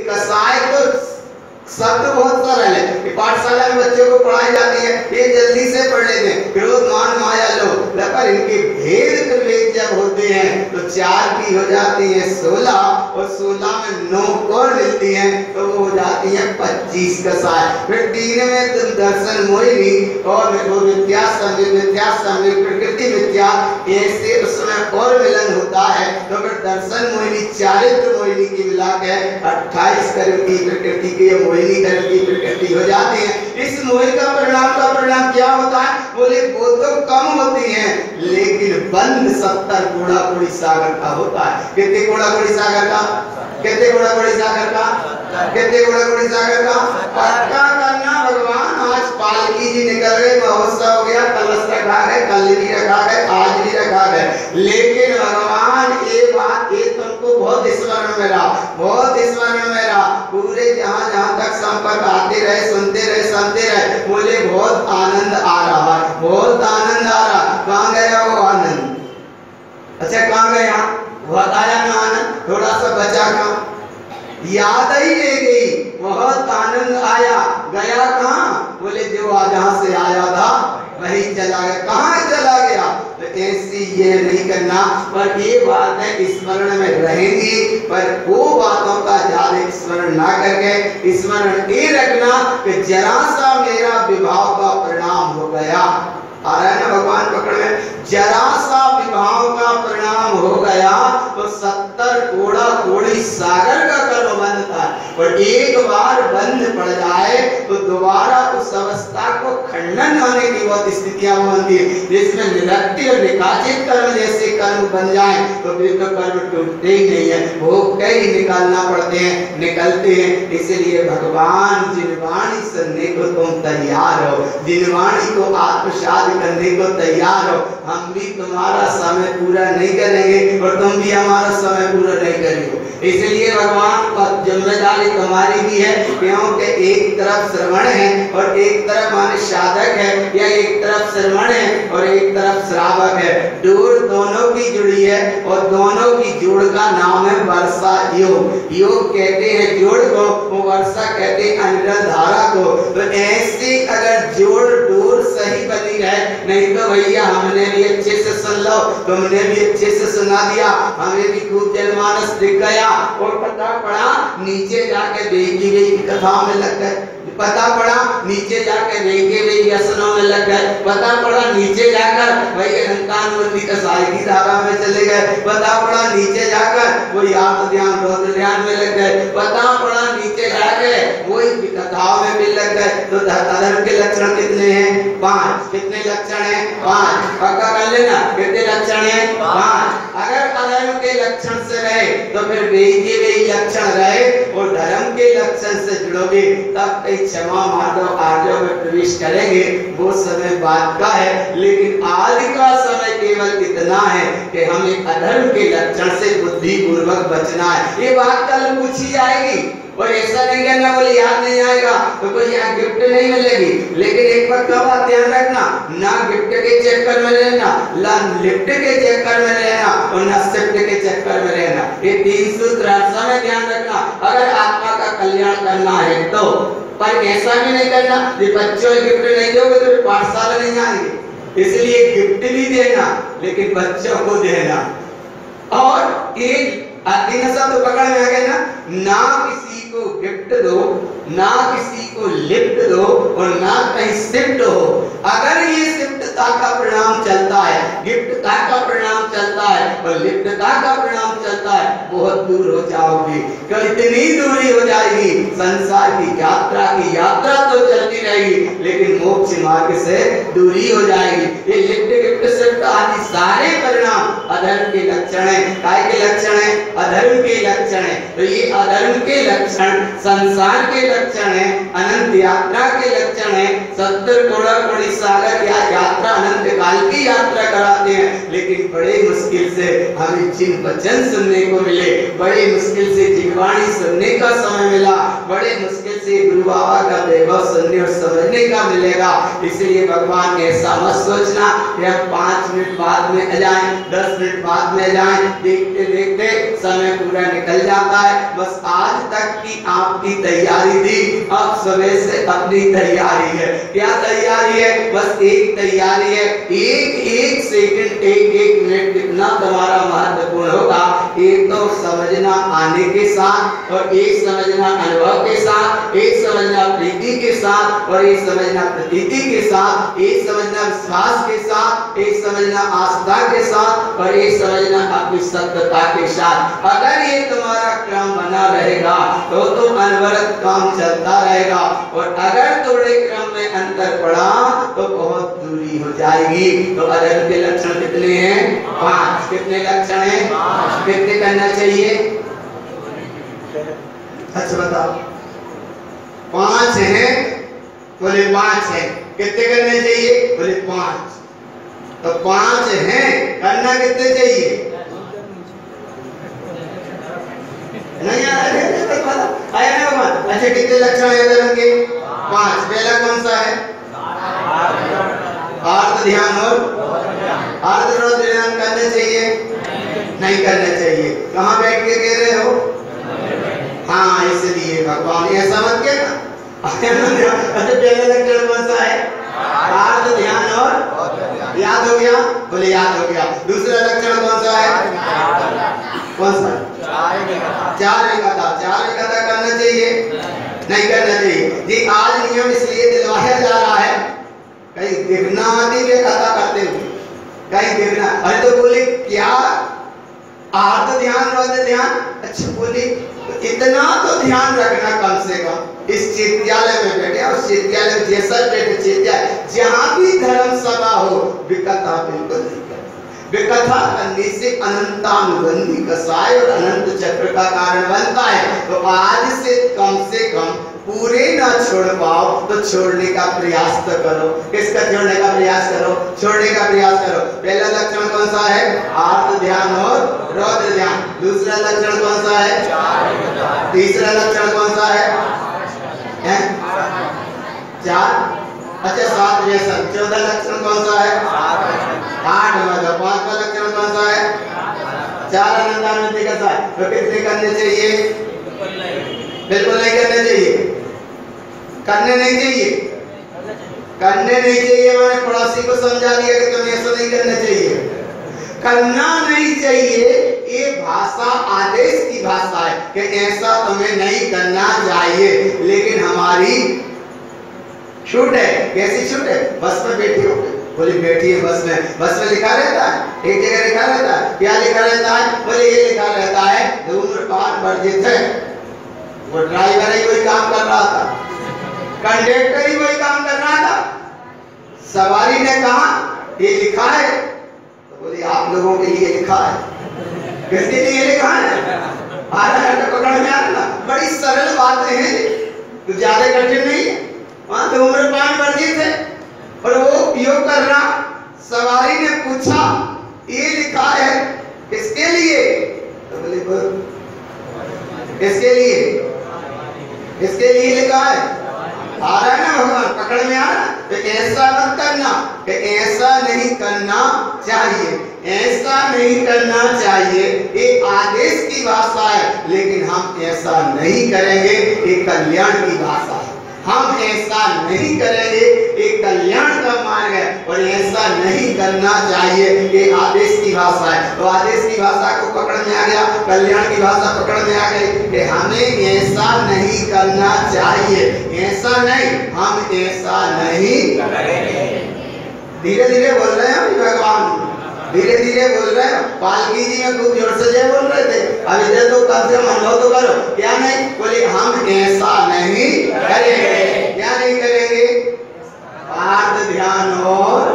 कसाय तो शब्द बहुत सरल है कि पाठशाला में बच्चों को पढ़ाई जाती है, ये जल्दी से पढ़ लेते हैं। क्रोध मान माया लोभ, पर इनके भेद प्रभेद जब होते हैं तो 4 की हो जाती है 16 और 16 में 9 और मिलती हैं तो वो हो जाती है 25 कसाय। फिर 3 में तुम दर्शन मोहिनी और वो मिथ्या संवित प्रकृति मिथ्या, ऐसे उसमें और मिलन होता है तो फिर दर्शन मोहिनी चारित्र मोहिनी की मिला के 28 कर्म की प्रकृति की मोहिनी कर्म की प्रकृति हो जाती है। इस मोह का परिणाम क्या होता है? बोले वो तो कम होती है लेकिन बंद 70 घोड़ा कोड़ी सागर का होता है। कितने घोड़ा कोड़ी सागर का? कितने घोड़ा कोड़ी सागर का? कितने घोड़ा कोड़ी सागर का? पक्का करना भगवान। आज पालकी जी निकल गए, महोत्सव हो गया, कलश रखा है, कल भी रखा है, आज भी रखा है, लेकिन भगवान ये बात ये तुमको बहुत स्मरण में रहा, बहुत स्मरण में रहा। पूरे जहाँ तक संपर्क आते रहे, सुनते रहे, समझते रहे, बोले बहुत आनंद आ रहा है, बहुत आनंद आ रहा। कहाँ गया वो आनंद? अच्छा कहाँ गया? बताया ना आनंद, थोड़ा सा बचा का याद ही ले गई, बहुत आनंद आया। गया कहाँ? बोले जो जहाँ से आया था वही चला गया। कहाँ चला गया? तो ऐसी ये नहीं करना, पर ये बात है स्मरण में रहेंगी, पर वो बातों का ज्यादा स्मरण ना करके स्मरण ये रखना कि जरा सा मेरा विभाव का परिणाम हो गया। आ रहा है ना भगवान पकड़ में? जरा सा विभाव का परिणाम हो गया तो 70 घोड़ा कोड़ी सागर का कर्म बंद था, और एक बार बंद पड़ जाए तो दोबारा उस अवस्था को खंडन होने की बहुत स्थितियां बनती है, जिसमें निरक्ति और निकाचित कर्म जैसे कर्म बन जाए तो फिर तो कर्म टूटते ही नहीं है, वो कई निकालना पड़ते हैं, निकलते हैं। इसलिए भगवान जिनवाणी सुनने को तुम तैयार हो, जिनवाणी को आत्मसात करने को तैयार हो। हम भी तुम्हारा समय पूरा नहीं करेंगे और तुम भी हमारा समय पूरा नहीं करेंगे। इसलिए भगवान का जिम्मेदारी तुम्हारी भी है, क्योंकि एक तरफ श्रवण है और एक तरफ माने साधक है, या एक तरफ श्रवण है और एक तरफ श्रावक है। डोर दोनों की जुड़ी है और दोनों की जोड़ का नाम है वर्षा योग। योग कहते हैं जोड़ को, वो वर्षा कहते हैं अनिरल धारा को। तो ऐसी अगर जोड़ डोर सही बनी रहे, नहीं तो भैया हमने भी अच्छे से सुन लो, तुमने भी अच्छे से सुना दिया, हमें भी खूब जनमानस दिख गया और पता पड़ा नीचे जाके देखी गई कथा में लग गए, पता पड़ा नीचे जाकर देखे गई व्यसनों में लग गए, पता पड़ा नीचे जाकर वही अहंकार बुद्धि कसाई की धारा में चले गए, पता पड़ा नीचे जाकर वही आत्म ध्यान रौद्र ध्यान में लग गए, पता पड़ा नीचे जाकर वही कथाओं में भी लग गए। तो अधर्म के लक्षण कितने हैं? 5। कितने लक्षण हैं? 5। पक्का कर लेना, कितने लक्षण हैं? 5। अगर अधर्म के लक्षण से रहे तो फिर वही लक्षण रहे और धर्म के लक्षण से जुड़ोगे तब क्षमा माधव आर्यों में प्रवेश करेंगे, वो समय बात का है। लेकिन आज का समय केवल इतना है कि हमें अधर्म के लक्षण से बुद्धि पूर्वक बचना है। ये बात कल पूछी जाएगी और ऐसा नहीं कहना बोले याद नहीं आएगा तो कोई यहाँ गिफ्ट नहीं मिलेगी। लेकिन एक बात का बात ध्यान रखना, ना गिफ्ट के चक्कर में रहना, ना लिफ्ट के चक्कर में रहना और ना शिफ्ट के चक्कर में रहना। ये 3 सूत्र हर समय ध्यान रखना अगर आत्मा का कल्याण करना है तो। पर ऐसा भी नहीं करना कि बच्चों गिफ्ट नहीं दोगे तो पाठशाला नहीं आएंगे, इसलिए गिफ्ट भी देना लेकिन बच्चों को देना। और एक तो पकड़ में आ गया ना किसी को गिफ्ट दो, ना किसी को लिफ्ट दो और ना कहीं शिफ्ट हो। अगर ये शिफ्टता का परिणाम चलता है, गिफ्टता का परिणाम चलता है और लिफ्टता का परिणाम चलता है, बहुत दूर हो जाओगे। कितनी दूरी हो जाएगी, संसार की यात्रा तो चलती रहेगी लेकिन मोक्ष मार्ग से दूरी हो जाएगी। ये लिफ्ट गिफ्ट शिफ्ट आदि सारे परिणाम अधर्म के लक्षण है। काय के लक्षण है? अधर्म के लक्षण है। तो ये अधर्म के लक्षण संसार के लक्षण है, अनंत यात्रा के लक्षण है। 70 घोड़ा कोड़ी सागर या यात्रा अनंत काल की यात्रा कराते हैं, लेकिन बड़े मुश्किल से हमें जिन वचन सुनने को मिले, बड़े मुश्किल से जिनवाणी सुनने का समय मिला, बड़े मुश्किल से गुरु बाबा का वैभव सुनने और समझने का मिलेगा। इसलिए भगवान ऐसा मत सोचना कि हम 5 मिनट बाद में आ जाएं, 10 मिनट बाद में आ जाएं, देखते देखते समय पूरा निकल जाता है। बस आज तक की आपकी तैयारी थी, अब सुबह से अपनी तैयारी है। क्या तैयारी है? बस एक तैयारी है, एक सेकंड, एक मिनट कितना तुम्हारा महत्वपूर्ण होगा। एक तो समझना आने के साथ, और एक समझना अनुभव के साथ, एक समझना प्रीति के साथ, और एक समझना प्रतीति के साथ, एक समझना विश्वास के साथ, एक समझना आस्था के साथ, और एक समझना अपनी सत्यता के साथ। अगर ये तुम्हारा क्रम बना रहेगा तो अनवरत काम चलता रहेगा। और अगर थोड़े क्रम में अंतर पड़ा तो बहुत दूरी हो जाएगी। तो अदर के लक्षण कितने हैं? 5। कितने लक्षण हैं? कितने करना चाहिए? अच्छा बताओ। 5 हैं? बोले 5 है। कितने करने चाहिए? बोले 5। तो 5 हैं, करना कितने चाहिए? नहीं आ रहा है? आया ना भगवान? अच्छा कितने लक्षण है धर्म के? 5। पहला कौन सा है? आर्त ध्यान और आर्त रौद्र ध्यान करने चाहिए? नहीं करने चाहिए। कहाँ बैठ के कह रहे हो? हाँ, इसलिए भगवान ऐसा मत कहना। अच्छा पहला लक्षण कौन सा है? आर्त ध्यान और याद हो गया? बोले याद हो गया। दूसरा लक्षण कौन सा है? कौन सा? 4 एकता करना चाहिए? नहीं करना चाहिए जी। आज नियम इसलिए दिलवाया जा रहा है, कहीं देखना आदि में कथा करते हुए, कहीं देखना। अरे तो बोले क्या आर्त ध्यान रौद्र ध्यान? अच्छा बोले इतना तो ध्यान रखना कम से कम। इस चित्यालय में बैठे, और चित्यालय में जैसा बैठे चित्यालय, जहाँ भी धर्म सभा हो विकथा बिल्कुल नहीं करना। विकथा करने से अनंतानुबंधी कसाय और अनंत चक्र का कारण बनता है। तो आज से कम पूरे ना छोड़ पाओ तो छोड़ने का प्रयास तो करो। किसका छोड़ने का प्रयास करो? छोड़ने का प्रयास करो। पहला लक्षण कौन सा है? आर्त ध्यान और रौद्र ध्यान। दूसरा लक्षण कौन सा है? तीसरा लक्षण कौन सा है? 4। अच्छा 7 जैसा। चौथा लक्षण कौन सा है? 8। मतलब 5वां लक्षण कौन सा है? 4 अनंतानुबंधी कसाय। तो कितने करने चाहिए? बिल्कुल नहीं करने चाहिए। करने नहीं चाहिए। करने नहीं चाहिए मैंने पड़ोसी को समझा दिया कि तुम्हें ऐसा नहीं करना चाहिए। करना नहीं चाहिए ये भाषा आदेश की भाषा है कि ऐसा तुम्हें नहीं करना चाहिए। लेकिन हमारी छूट है। कैसी छूट है? बस में बैठी हो, बोले बैठिए बस में। बस में लिखा रहता है, एक जगह लिखा रहता है। क्या लिखा रहता है? बोले ये लिखा रहता है धूम्रपान वर्जित है। वो ड्राइवर ही वही काम कर रहा था, कंडक्टर ही वही काम कर रहा था। सवारी ने कहा ये लिखा है, तो बोले आप लोगों के लिए लिखा है। किसके लिए लिखा है? आधा घंटा पकड़ में आना। बड़ी सरल बातें हैं, तो ज्यादा कठिन नहीं है। वहां धूम्रपान वर्जित है और वो उपयोग करना। सवारी ने पूछा ये लिखा है किसके लिए? तो बोले किसके लिए? किसके लिए लिखा है? आ रहा है ना भगवान, पकड़ में आ रहा है। तो ऐसा मत करना कि ऐसा नहीं करना चाहिए, ऐसा नहीं करना चाहिए। एक आदेश की भाषा है, लेकिन हम ऐसा नहीं करेंगे। एक कल्याण की भाषा है, हम ऐसा नहीं करेंगे। एक कल्याण का मार्ग है और ऐसा नहीं करना चाहिए। ये आदेश की भाषा है। तो आदेश की भाषा को पकड़ में आ गया, कल्याण की भाषा पकड़ में आ गई कि हमें ऐसा नहीं करना चाहिए। ऐसा नहीं, हम ऐसा नहीं करेंगे। धीरे धीरे बोल रहे हैं भगवान, धीरे धीरे बोल रहे हैं। पालकी जी में खूब जोर से जय बोल रहे थे। अब इधर तो कम से कम अनुभव तो करो। क्या नहीं? बोले हम ऐसा नहीं करेंगे। क्या नहीं करेंगे? आर्त ध्यान और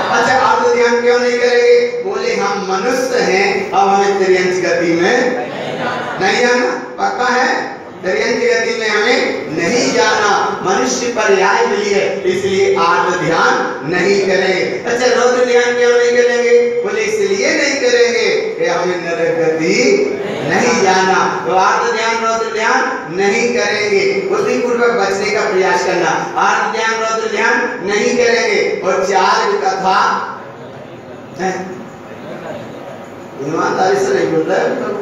अच्छा आर्त ध्यान क्यों नहीं करेंगे? बोले हम मनुष्य हैं, अब हमें त्रियंच गति में नहीं जाना। पक्का है? त्रियंच गति में हमें नहीं जाना। मनुष्य पर्याय मिली है, इसलिए आत्म ध्यान नहीं करेंगे। अच्छा, रौद्र ध्यान क्यों नहीं करेंगे? बोले इसलिए नहीं करेंगे कि हमें नरक नहीं जाना, तो आत्म ध्यान रौद्र ध्यान नहीं करेंगे। बुद्धिपूर्वक बचने का प्रयास करना, आत्म ध्यान रौद्र ध्यान नहीं करेंगे। और चार कथा ईमानदारी से नहीं बोल रहे,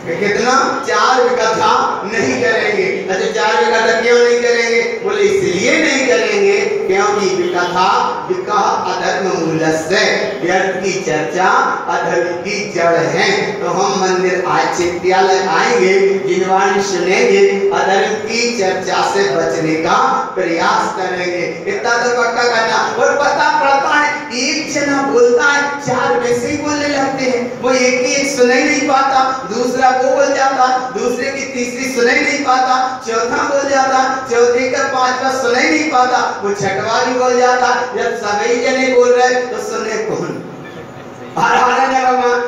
कितना चार कथा नहीं करेंगे। अच्छा, चार कथा क्यों नहीं करेंगे? बोले इसलिए नहीं करेंगे क्योंकि विकथा विकह अधर्म मूलस्य, व्यर्थ की चर्चा अधर्म की जड़ है। तो हम मंदिर चित्यालय आएंगे, जिनवाणी सुनेंगे, अधर्म की चर्चा से बचने का प्रयास करेंगे। इतना तो पक्का करना। और पता पड़ता है एक जना बोलता है, चार वैसे ही बोलने लगते हैं। वो एक ही सुन ही नहीं पाता, दूसरा वो बोल जाता, दूसरे की तीसरी सुन ही नहीं पाता, चौथा बोल जाता, चौथे का पांचवा सुन ही नहीं पाता, वो छठवा भी बोल जाता। जब सभी जने बोल रहे तो सुने कौन?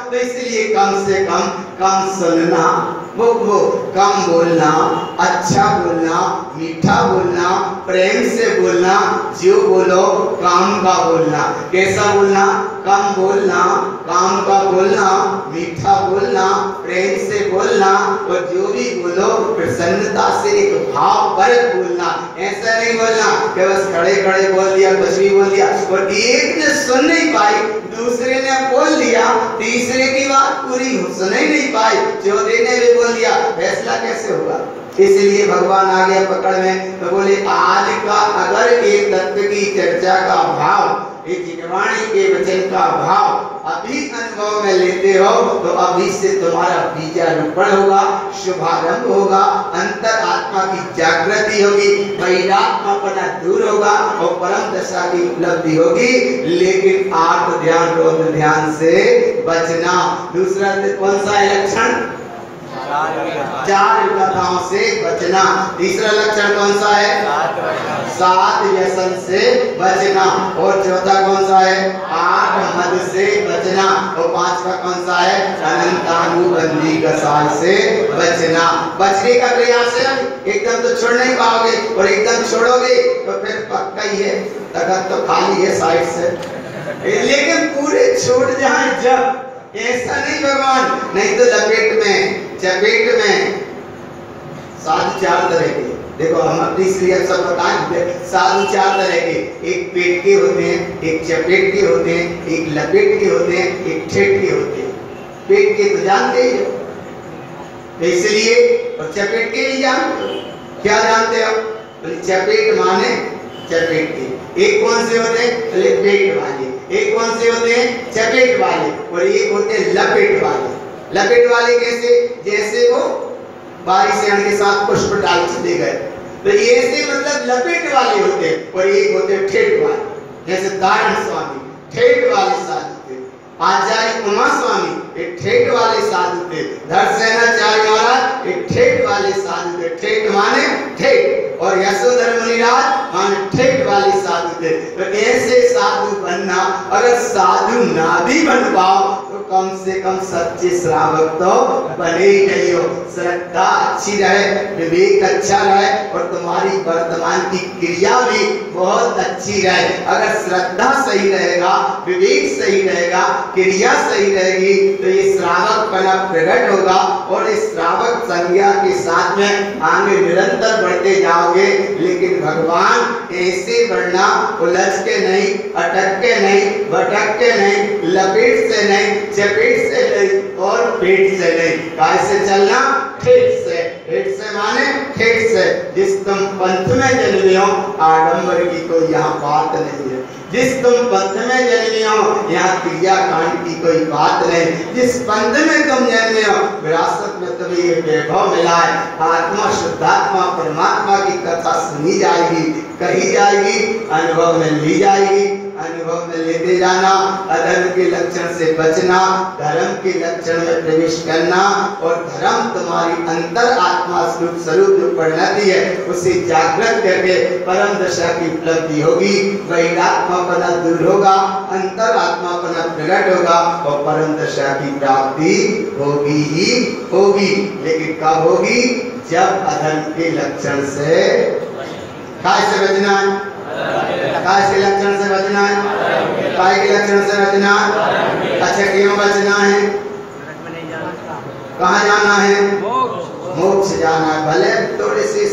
तो इसलिए कम से कम सुनना, वो कम बोलना, अच्छा बोलना, मीठा बोलना, प्रेम से बोलना, जो बोलो काम का बोलना। कैसा बोलना? कम बोलना, काम का बोलना, मीठा बोलना, प्रेम से बोलना, और जो भी बोलो प्रसन्नता से एक भाव परक बोलना। ऐसा नहीं बोलना कि बस खड़े खड़े बोल दिया, कुछ भी बोल दिया, और एक ने सुन नहीं पाई, दूसरे ने बोल दिया, तीसरे की बात पूरी सुन ही नहीं पाई, चौथे ने भी बोल दिया, फैसला कैसे होगा? इसलिए भगवान आ गया पकड़ में, तो बोले आज का अगर एक तत्व की चर्चा का भाव, एक जिनवाणी के वचन का भाव अभी अनुभव में लेते हो, तो अभी से तुम्हारा बीजारोपण होगा, शुभारंभ होगा, अंतर आत्मा की जागृति होगी, वैराग्यपना दूर होगा और परम दशा की उपलब्धि होगी। लेकिन आत्म ध्यान रौद्र ध्यान से बचना। दूसरा कौन सा है लक्षण? चार कथाओं से बचना। तीसरा लक्षण कौन सा है? सात व्यसन से बचना। और चौथा कौन सा है? आठ मद से बचना। और पांचवा कौन सा है? अनंतानुबंधी कसाय से बचना। बचने का प्रयास है, एकदम तो छोड़ नहीं पाओगे, और एकदम छोड़ोगे तो फिर पक्का ही है, तखत तो खाली है साइड से। लेकिन पूरे छूट जाए जब, ऐसा नहीं भगवान, नहीं तो लपेट में चपेट में। साधु चार तरह के, देखो हम अपनी क्रिया सब बताएं। साधु चार तरह के, एक पेट के होते हैं, एक चपेट के होते हैं, एक लपेट के होते हैं, एक ठेठ के होते हैं। पेट के तो जानते ही हो, इसलिए, और चपेट के नहीं जानते। क्या जानते हो? चपेट माने चपेट के। एक कौन से होते हैं? पेट वाले। एक कौन से होते हैं? चपेट वाले। और एक होते हैं लपेट वाले। लपेट वाले कैसे? जैसे वो बारिश के साथ पुष्प डाल चले गए, तो ये से मतलब लपेट वाले होते हैं। और एक होते हैं ठेठ वाले, जैसे दारण स्वामी ठेठ वाले साधु थे, आचार्य उमा स्वामी एक ठेठ वाले साधु थे, धर्मसेनाचार्य महाराज एक ठेठ वाले साधु थे। ठेठ माने ठेठ, और यशोधर मुनिराज माने ठेठ वाले साधु थे। तो ऐसे साधु बनना, अगर साधु ना भी बन पाओ तो कम से कम सच्चे श्रावक तो बने ही नहीं हो। श्रद्धा अच्छी रहे, विवेक अच्छा रहे, और तुम्हारी वर्तमान की क्रिया भी बहुत अच्छी रहे। अगर श्रद्धा सही रहेगा, विवेक सही रहेगा, क्रिया सही रहेगी, तो ये श्रावक पना प्रकट होगा। और इस श्रावक संज्ञा के साथ में आगे निरंतर बढ़ते जाओगे। लेकिन भगवान ऐसे बढ़ना, उलझ के नहीं, अटक के नहीं, भटक के नहीं, लपेट से नहीं, चपेट से नहीं, और पेट से नहीं। कैसे चलना? ठेठ से। ठेठ से माने ठेठ से। जिस तुम पंथ में जन्मे हो, आडंबर की कोई यहाँ बात नहीं है। जिस तुम पंथ में जन्मे हो, यहाँ क्रिया कांड की कोई बात नहीं। जिस पंथ में तुम जन्मे हो, विरासत में तुम्हें ये वैभव मिला है, आत्मा शुद्धात्मा परमात्मा की कथा सुनी जाएगी, कही जाएगी, अनुभव में ली जाएगी। अनुभव में लेते जाना, अधर्म के लक्षण से बचना, धर्म के लक्षण में प्रवेश करना, और धर्म तुम्हारी अंतर आत्मा स्वरूप जो परिणति है उसे जागृत करके परम दशा की उपलब्धि होगी। वैराग्यपना दूर होगा, अंतर आत्मापना प्रकट होगा, और परम दशा की प्राप्ति होगी ही होगी। लेकिन कब होगी? जब अधर्म के लक्षण से काय से बचना है? काय के लक्षण से बचना है? काय के लक्षण से बचना है? अच्छा क्यों बचना है? कहाँ जाना है? मोक्ष जाना है। भले थोड़ी सी